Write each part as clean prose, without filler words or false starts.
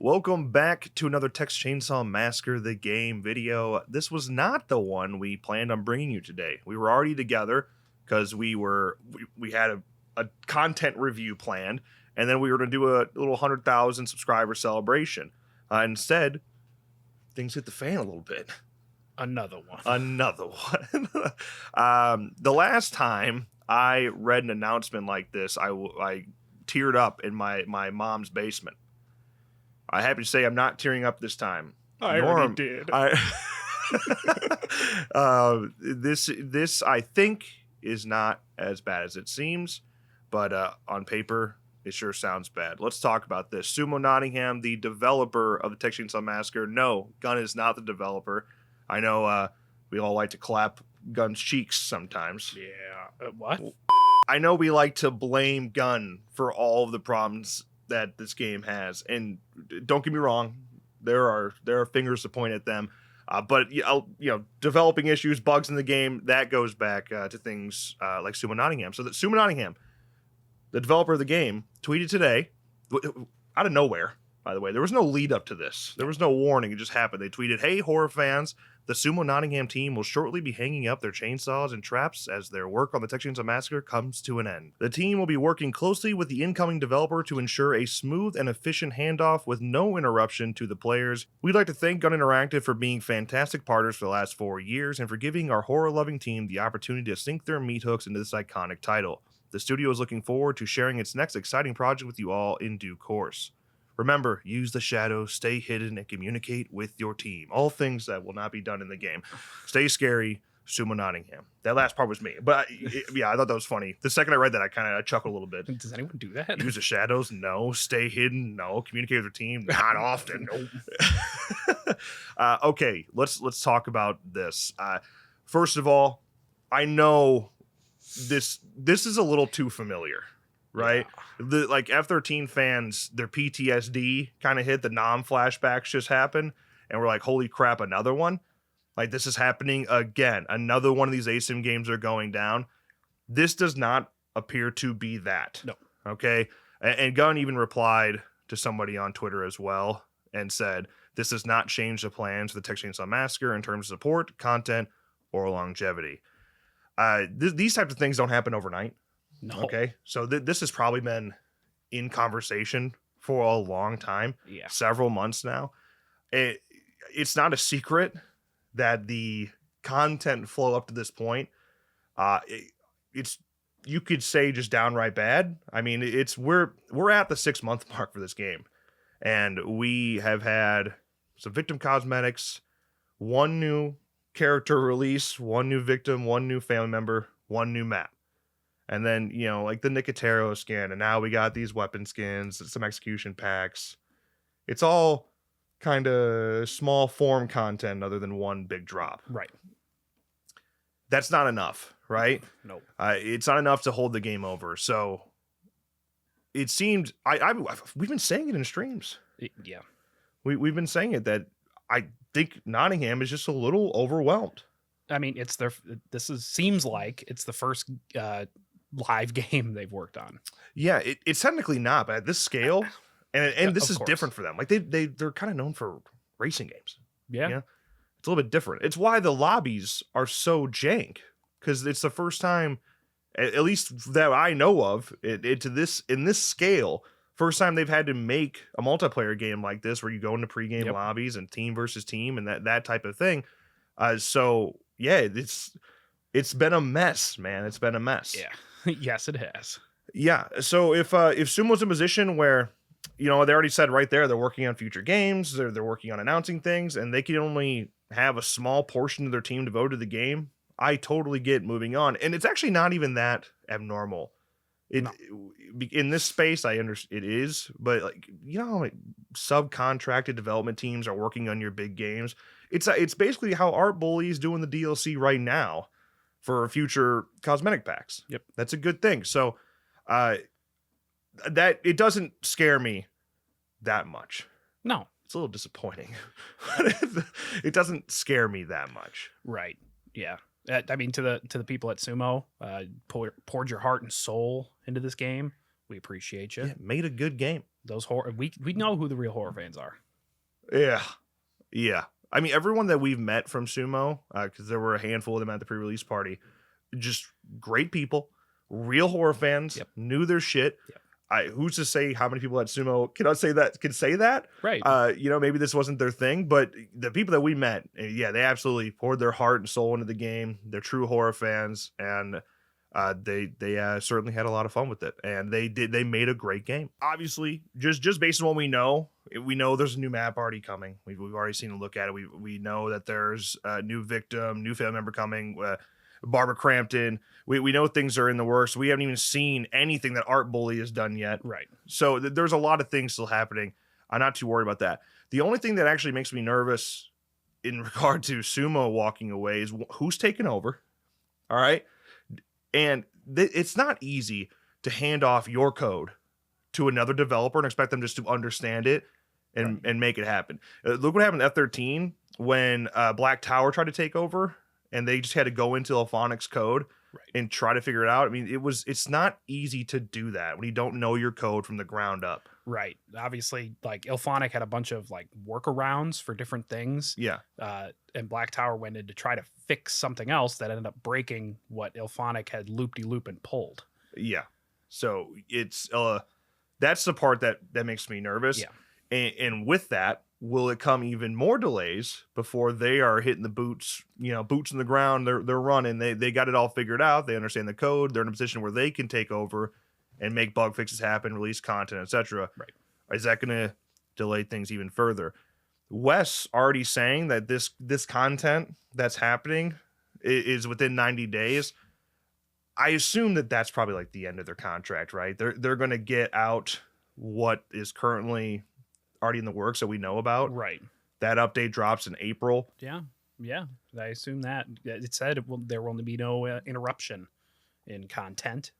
Welcome back to another Texas Chain Saw Massacre the game video. This was not the one we planned on bringing you today. We were already together because we had a content review planned, and then we were going to do a little 100,000 subscriber celebration. Instead, things hit the fan a little bit. Another one. The last time I read an announcement like this, I teared up in my mom's basement. I'm happy to say I'm not tearing up this time. I already did. This I think is not as bad as it seems, but on paper it sure sounds bad. Let's talk about this. Sumo Nottingham, the developer of the Texas Chain Saw Massacre. No, Gun is not the developer. I know we all like to clap Gun's cheeks sometimes. Yeah. What? I know we like to blame Gun for all of the problems that this game has, and don't get me wrong, there are fingers to point at them, but developing issues, bugs in the game, that goes back to things like Sumo Nottingham. So that Sumo Nottingham, the developer of the game, tweeted today out of nowhere. By the way, there was no lead up to this. There was no warning. It just happened. They tweeted, "Hey, horror fans, the Sumo Nottingham team will shortly be hanging up their chainsaws and traps as their work on the Texas Chain Saw Massacre comes to an end. The team will be working closely with the incoming developer to ensure a smooth and efficient handoff with no interruption to the players. We'd like to thank Gun Interactive for being fantastic partners for the last 4 years and for giving our horror-loving team the opportunity to sink their meat hooks into this iconic title. The studio is looking forward to sharing its next exciting project with you all in due course. Remember, use the shadows, stay hidden, and communicate with your team." All things that will not be done in the game. Stay scary, Sumo Nottingham. That last part was me. But yeah, I thought that was funny. The second I read that, I kind of chuckled a little bit. Does anyone do that? Use the shadows? No. Stay hidden? No. Communicate with your team? Not often. Nope. Okay, let's talk about this. First of all, I know this is a little too familiar. Right? Yeah. Like F-13 fans, their PTSD kind of hit. The flashbacks just happened. And we're like, holy crap, another one? Like, this is happening again. Another one of these ASIM games are going down. This does not appear to be that. No. Okay? And Gunn even replied to somebody on Twitter as well and said, "This does not change the plans for the Texas Chain Saw Massacre in terms of support, content, or longevity." These types of things don't happen overnight. No. Okay, so this has probably been in conversation for a long time, several months now. It's not a secret that the content flow up to this point, it's you could say just downright bad. I mean, we're at the 6-month mark for this game, and we have had some victim cosmetics, one new character release, one new victim, one new family member, one new map. And then, like the Nicotero skin, and now we got these weapon skins, some execution packs. It's all kind of small form content other than one big drop. Right. That's not enough, right? Nope. It's not enough to hold the game over. So it seemed, we've been saying it in streams. Yeah. We've been saying it that I think Nottingham is just a little overwhelmed. I mean, seems like it's the first live game they've worked on. Yeah, it's technically not, but at this scale, and this is course. different for them. Like they're kind of known for racing games. Yeah. It's a little bit different. It's why the lobbies are so jank, because it's the first time, at least that I know of, in this scale, first time they've had to make a multiplayer game like this where you go into pregame lobbies and team versus team and that type of thing. So yeah, it's been a mess, man. It's been a mess. Yeah. Yes, it has. Yeah. So if Sumo's in a position where, they already said right there they're working on future games, they're working on announcing things, and they can only have a small portion of their team devoted to the game, I totally get moving on. And it's actually not even that abnormal. In this space, I understand it is, but like subcontracted development teams are working on your big games. It's basically how Art Bully is doing the DLC right now for future cosmetic packs. Yep. That's a good thing. So that it doesn't scare me that much. No. It's a little disappointing. It doesn't scare me that much. Right. Yeah. I mean, to the people at Sumo, poured your heart and soul into this game. We appreciate you. Yeah, made a good game. Those horror we know who the real horror fans are. Yeah. Yeah. I mean, everyone that we've met from Sumo, because there were a handful of them at the pre-release party, just great people, real horror fans, Yep. knew their shit. Yep. Who's to say how many people at Sumo can say that? Right. Maybe this wasn't their thing, but the people that we met, yeah, they absolutely poured their heart and soul into the game. They're true horror fans, and they certainly had a lot of fun with it, and they made a great game. Obviously, just based on what we know there's a new map already coming. We've already seen a look at it. We know that there's a new victim, new family member coming. Barbara Crampton. We know things are in the works. We haven't even seen anything that Art Bully has done yet. Right. So there's a lot of things still happening. I'm not too worried about that. The only thing that actually makes me nervous in regard to Sumo walking away is who's taking over. All right. And it's not easy to hand off your code to another developer and expect them just to understand it and make it happen. Look what happened to F13 when Black Tower tried to take over. And they just had to go into Elphonic's code and try to figure it out. I mean, it's not easy to do that when you don't know your code from the ground up. Right. Obviously, like Elphonic had a bunch of like workarounds for different things. Yeah. And Black Tower went in to try to fix something else that ended up breaking what Elphonic had loop-de-loop and pulled. Yeah. So it's that's the part that makes me nervous. Yeah. And with that, will it come even more delays before they are hitting the boots in the ground? They're running. They got it all figured out. They understand the code. They're in a position where they can take over and make bug fixes happen, release content, etc. Right. Is that going to delay things even further? Wes already saying that this content that's happening is within 90 days. I assume that that's probably like the end of their contract, right? They're going to get out what is currently already in the works that we know about. Right. That update drops in April. Yeah. I assume that it said there will only be no interruption in content.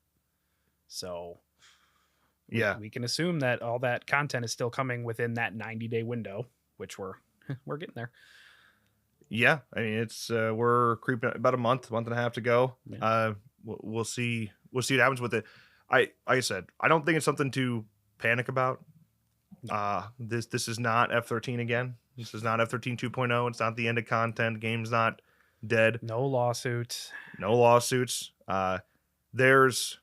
So we can assume that all that content is still coming within that 90-day window, which we're getting there. Yeah. I mean, it's we're creeping about a month and a half to go. Yeah. We'll see what happens with it. Like I said, I don't think it's something to panic about. This is not F13 again. This is not F13 2.0. It's not the end of content. The game's not dead. No lawsuits. There's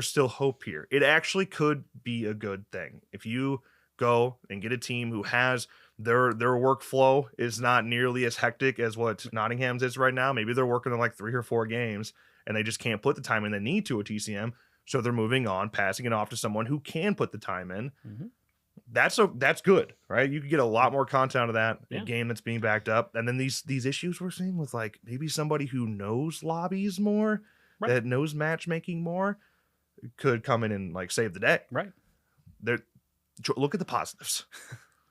still hope here. It actually could be a good thing. If you go and get a team who has their workflow is not nearly as hectic as what Nottingham's is right now. Maybe they're working on like 3 or 4 games and they just can't put the time in they need to a TCM. So they're moving on, passing it off to someone who can put the time in. Mm-hmm. That's good, right? You could get a lot more content out of that. Yeah. A game that's being backed up. And then these issues we're seeing with like maybe somebody who knows lobbies more, that knows matchmaking more, could come in and like save the day. Right. Look at the positives.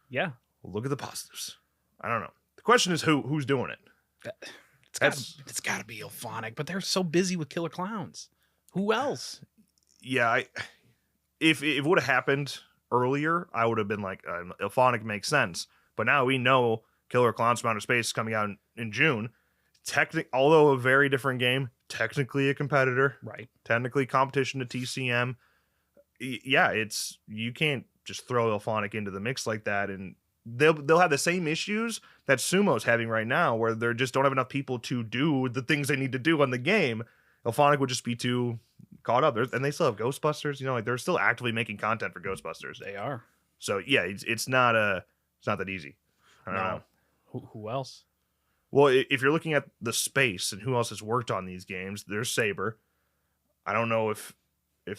Yeah. Look at the positives. I don't know. The question is who's doing it. It's got to be Elphonic, but they're so busy with Killer Clowns. Who else? Yeah, if it would have happened earlier, I would have been like, Elphonic makes sense. But now we know Killer Clowns from Outer Space is coming out in June. Although a very different game, technically a competitor, right? Technically competition to TCM. Yeah, you can't just throw Elphonic into the mix like that, and they'll have the same issues that Sumo's having right now, where they just don't have enough people to do the things they need to do on the game. Elphonic would just be too caught up. And they still have Ghostbusters. Like they're still actively making content for Ghostbusters. They are. So yeah, it's not that easy. I don't know. Who else? Well, if you're looking at the space and who else has worked on these games, there's Saber. I don't know if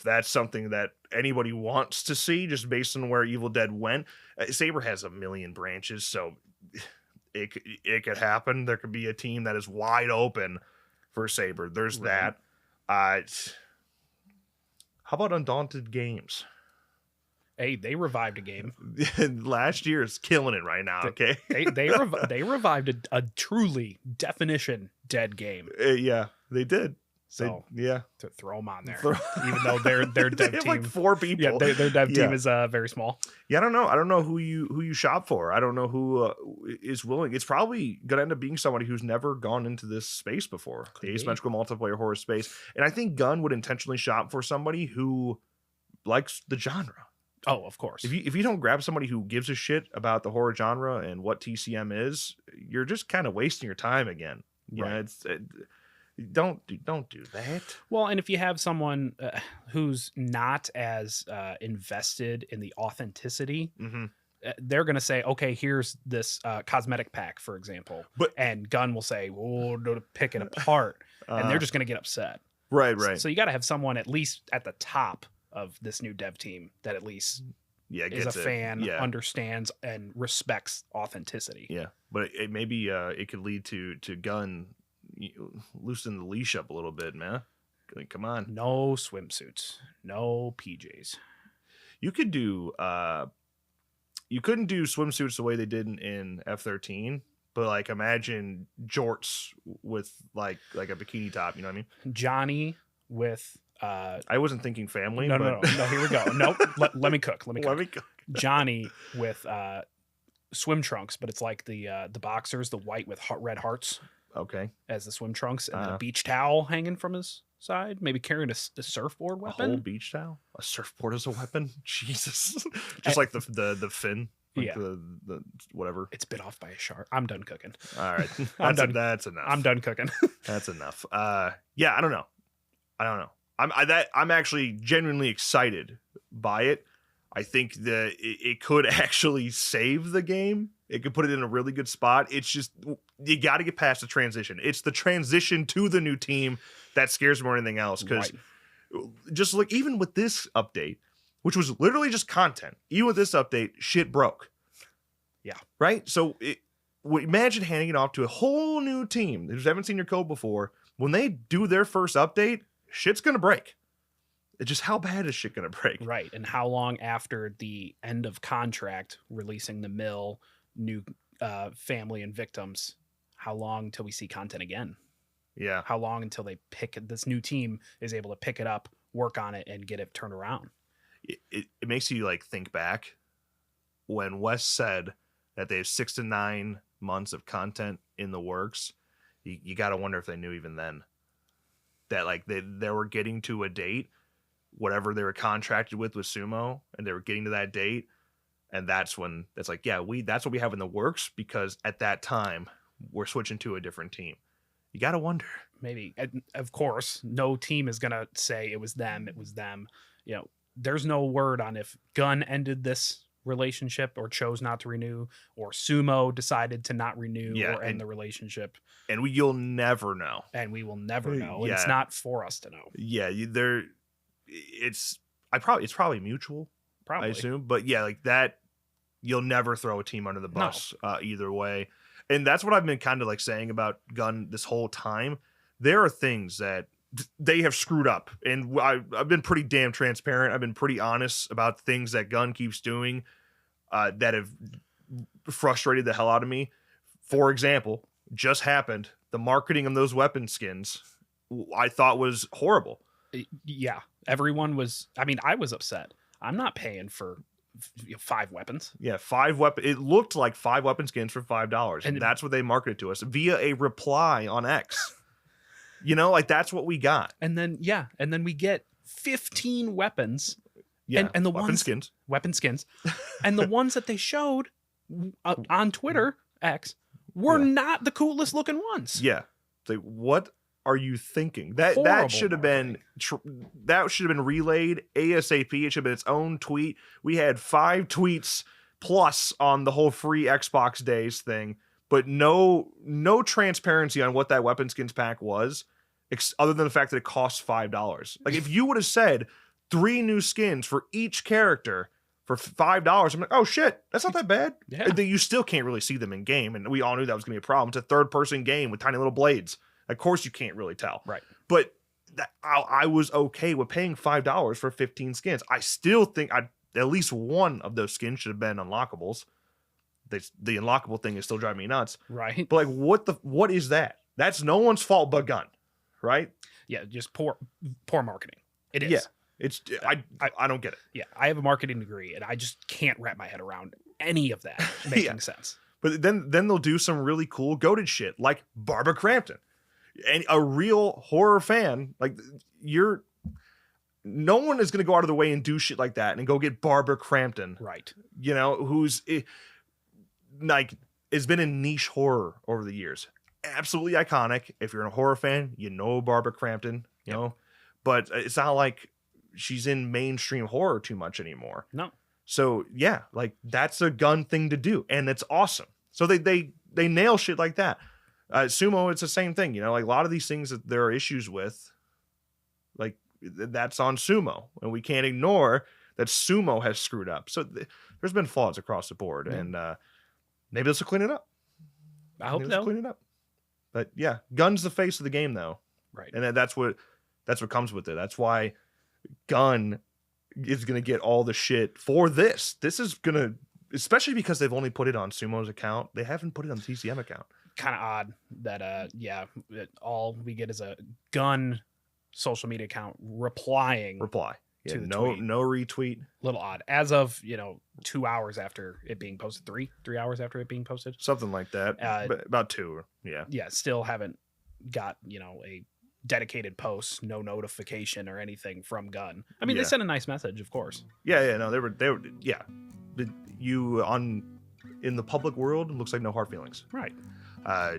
that's something that anybody wants to see just based on where Evil Dead went. Saber has a million branches, so it could happen. There could be a team that is wide open for Saber. There's that. How about Undaunted Games? Hey, they revived a game. Last year is killing it right now. Okay, they revived a truly definition dead game. Yeah, they did. So to throw them on there, even though their dev they team have like 4 people. Yeah, their dev team is very small. Yeah, I don't know who you shop for. I don't know who is willing. It's probably gonna end up being somebody who's never gone into this space before, the asymmetrical multiplayer horror space. And I think Gunn would intentionally shop for somebody who likes the genre. Oh, of course. If you don't grab somebody who gives a shit about the horror genre and what TCM is, you're just kind of wasting your time again. You know, don't do that. Well, and if you have someone who's not as invested in the authenticity, they're going to say, okay, here's this cosmetic pack, for example. And Gun will say, oh, to pick it apart. And they're just going to get upset. Right. So you got to have someone at least at the top of this new dev team that at least is a fan, understands, and respects authenticity. Yeah. But maybe it could lead to Gun loosen the leash up a little bit, man. Like, come on. No swimsuits. No PJs. You could do... you couldn't do swimsuits the way they did in F-13, but like imagine jorts with like a bikini top. You know what I mean? Johnny with. I wasn't thinking family. No. Here we go. Nope. Let me cook. Johnny with swim trunks, but it's like the boxers, the white with red hearts. Okay. As the swim trunks and then a beach towel hanging from his side, maybe carrying a surfboard weapon. A whole beach towel? A surfboard as a weapon? Jesus. Just like the fin. Like the whatever. It's bit off by a shark. I'm done cooking. All right. That's enough. I'm done cooking. That's enough. Yeah, I don't know. I'm actually genuinely excited by it. I think that it could actually save the game. It could put it in a really good spot. It's just, you got to get past the transition. It's the transition to the new team that scares me more than anything else. Because just like, even with this update, which was literally just content, even with this update, shit broke. Yeah. Right? So imagine handing it off to a whole new team that haven't seen your code before. When they do their first update, shit's going to break. It's just, how bad is shit going to break? Right. And how long after the end of contract, releasing the mill, new family and victims, how long till we see content again? Yeah. How long until this new team is able to pick it up, work on it, and get it turned around? It makes you like think back when Wes said that they have 6 to 9 months of content in the works. You got to wonder if they knew even then that like they were getting to a date, whatever they were contracted with Sumo, and they were getting to that date. And that's when it's like, that's what we have in the works, because at that time we're switching to a different team. You got to wonder. Maybe. Of course, no team is going to say it was them. You know, there's no word on if Gun ended this relationship or chose not to renew, or Sumo decided to not renew or end the relationship. And you'll never know. And we will never know. Yeah. It's not for us to know. Yeah, it's probably mutual. Probably. I assume. But yeah, like that, you'll never throw a team under the bus either way. And that's what I've been kind of like saying about Gun this whole time. There are things that they have screwed up. And I've been pretty damn transparent. I've been pretty honest about things that Gun keeps doing that have frustrated the hell out of me. For example, just happened, the marketing of those weapon skins, I thought was horrible. Yeah. Everyone was, I was upset. I'm not paying for 5 weapons. Yeah, 5 weapons. It looked like 5 weapon skins for $5. And that's what they marketed to us via a reply on X. You know, like that's what we got. And then we get 15 weapons. Yeah, and the weapon skins. And the ones that they showed on Twitter, X, were not the coolest looking ones. Yeah. It's like, what are you thinking? That should have been relayed ASAP. It should have been its own tweet. We had 5 tweets plus on the whole free Xbox Days thing, but no transparency on what that weapon skins pack was, other than the fact that it costs $5. Like, if you would have said 3 new skins for each character for $5, I'm like, oh shit, that's not that bad. Yeah. You still can't really see them in game, and we all knew that was gonna be a problem. It's a third-person game with tiny little blades. Of course you can't really tell. Right. But I was okay with paying $5 for 15 skins. I still think at least one of those skins should have been unlockables. The unlockable thing is still driving me nuts. Right. But like, what is that? That's no one's fault but Gun. Right? Yeah, just poor marketing. It is. Yeah. It's I don't get it. Yeah, I have a marketing degree and I just can't wrap my head around any of that making sense. But then they'll do some really cool goated shit like Barbara Crampton. And a real horror fan, like no one is going to go out of the way and do shit like that and go get Barbara Crampton, Right. you know, who's like has been in niche horror over the years. Absolutely iconic. If you're a horror fan, you know Barbara Crampton, you know, but it's not like she's in mainstream horror too much anymore. No. So yeah, like that's a Gunn thing to do, and it's awesome. So they nail shit like that. Sumo, it's the same thing, you know, like a lot of these things that there are issues with, like that's on Sumo, and we can't ignore that Sumo has screwed up. So there's been flaws across the board, and maybe this will clean it up. I hope so. Clean it up. But yeah, Gunn's the face of the game, though, right? And that's what comes with it. That's why Gunn is gonna get all the shit for this. This is gonna, especially because they've only put it on Sumo's account. They haven't put it on the TCM account. Kind of odd that all we get is a Gunn social media account reply. Yeah, to the no tweet. no retweet. Little odd. As of 2 hours after it being posted, 3 hours after it being posted, something like that. About 2. Yeah. Still haven't got a dedicated post, no notification or anything from Gunn. I mean, they sent a nice message, of course. Yeah. No, they were. Yeah. You in the public world, it looks like no hard feelings. Right. I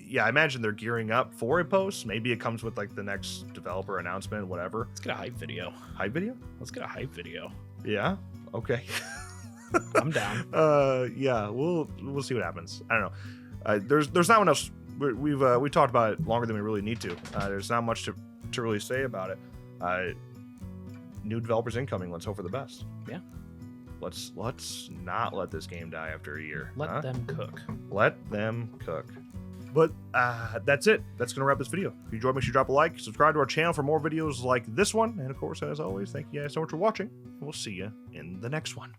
imagine they're gearing up for a post. Maybe it comes with like the next developer announcement, whatever. Let's get a hype video. Hype video? Let's get a hype video. Yeah. Okay. I'm down. Yeah. We'll see what happens. I don't know. There's not enough. We talked about it longer than we really need to. There's not much to really say about it. New developers incoming. Let's hope for the best. Yeah. Let's not let this game die after a year. Let them cook. Let them cook. But that's it. That's going to wrap this video. If you enjoyed, make sure you drop a like, subscribe to our channel for more videos like this one. And of course, as always, thank you guys so much for watching. And we'll see you in the next one.